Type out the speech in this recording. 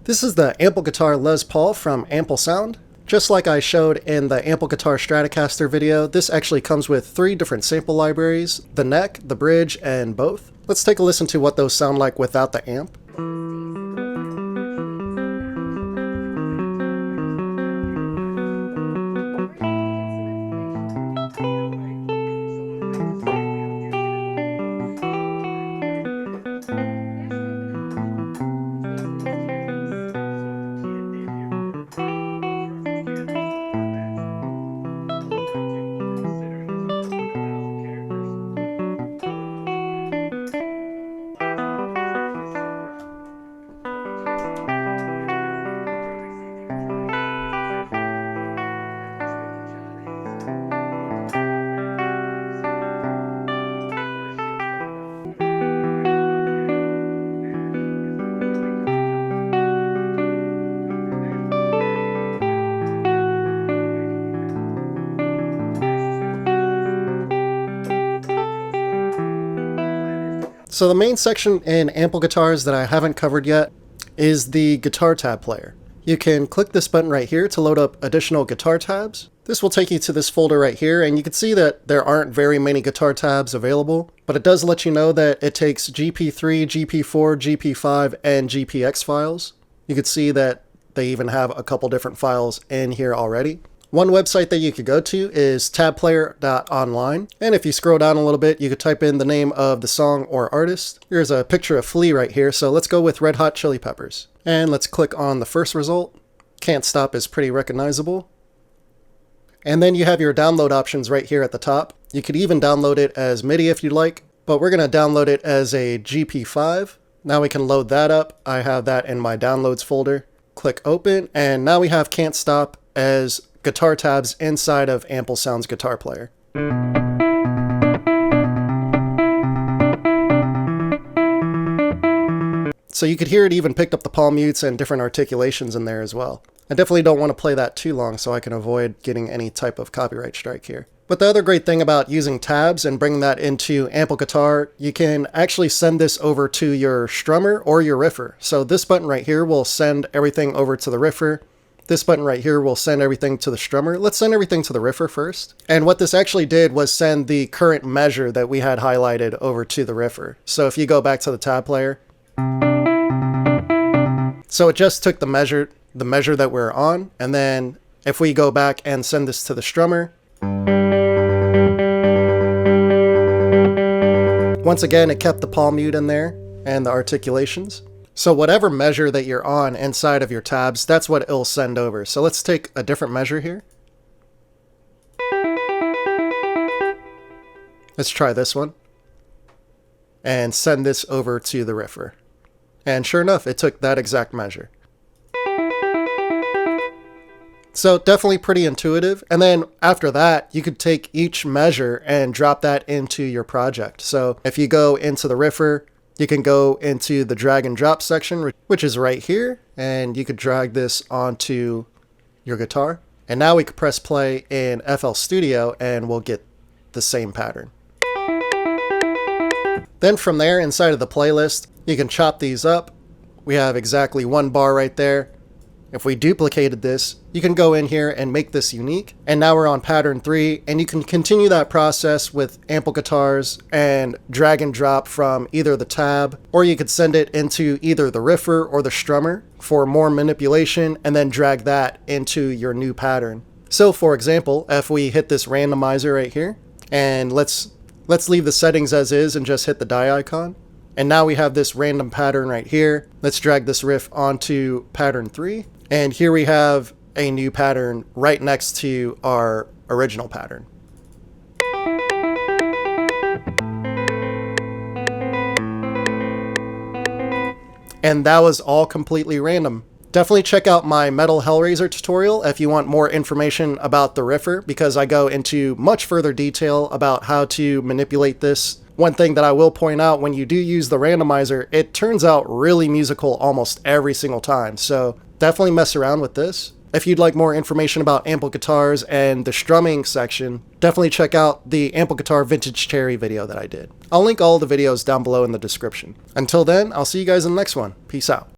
This is the Ample Guitar Les Paul from Ample Sound. Just like I showed in the Ample Guitar Stratocaster video, this actually comes with 3 different sample libraries, the neck, the bridge, and both. Let's take a listen to what those sound like without the amp. So the main section in Ample Guitars that I haven't covered yet is the guitar tab player. You can click this button right here to load up additional guitar tabs. This will take you to this folder right here, and you can see that there aren't very many guitar tabs available, but it does let you know that it takes GP3, GP4, GP5, and GPX files. You can see that they even have a couple different files in here already. One website that you could go to is tabplayer.online, and if you scroll down a little bit, you could type in the name of the song or artist. Here's a picture of Flea right here, so let's go with Red Hot Chili Peppers. And let's click on the first result. Can't Stop is pretty recognizable. And then you have your download options right here at the top. You could even download it as MIDI if you'd like, but we're going to download it as a GP5. Now we can load that up. I have that in my downloads folder. Click open, and now we have Can't Stop as guitar tabs inside of Ample Sound's guitar player. So you could hear it even picked up the palm mutes and different articulations in there as well. I definitely don't want to play that too long so I can avoid getting any type of copyright strike here. But the other great thing about using tabs and bringing that into Ample Guitar, you can actually send this over to your strummer or your riffer. So this button right here will send everything over to the riffer. This button right here will send everything to the strummer. Let's send everything to the riffer first. And what this actually did was send the current measure that we had highlighted over to the riffer. So if you go back to the tab player, so it just took the measure that we're on, and then if we go back and send this to the strummer, once again it kept the palm mute in there and the articulations. So whatever measure that you're on inside of your tabs, that's what it'll send over. So let's take a different measure here. Let's try this one and send this over to the riffer. And sure enough, it took that exact measure. So definitely pretty intuitive. And then after that, you could take each measure and drop that into your project. So if you go into the riffer, you can go into the drag and drop section, which is right here, and you could drag this onto your guitar. And now we could press play in FL Studio and we'll get the same pattern. Then from there, inside of the playlist, you can chop these up. We have exactly 1 bar right there. If we duplicated this, you can go in here and make this unique. And now we're on pattern 3, and you can continue that process with Ample Guitars and drag and drop from either the tab, or you could send it into either the riffer or the strummer for more manipulation, and then drag that into your new pattern. So for example, if we hit this randomizer right here, and let's leave the settings as is and just hit the die icon. And now we have this random pattern right here. Let's drag this riff onto pattern 3. And here we have a new pattern right next to our original pattern. And that was all completely random. Definitely check out my Metal Hellraiser tutorial if you want more information about the riffer, because I go into much further detail about how to manipulate this. One thing that I will point out, when you do use the randomizer, it turns out really musical almost every single time. So definitely mess around with this. If you'd like more information about Ample Guitars and the strumming section, definitely check out the Ample Guitar Vintage Cherry video that I did. I'll link all the videos down below in the description. Until then, I'll see you guys in the next one. Peace out.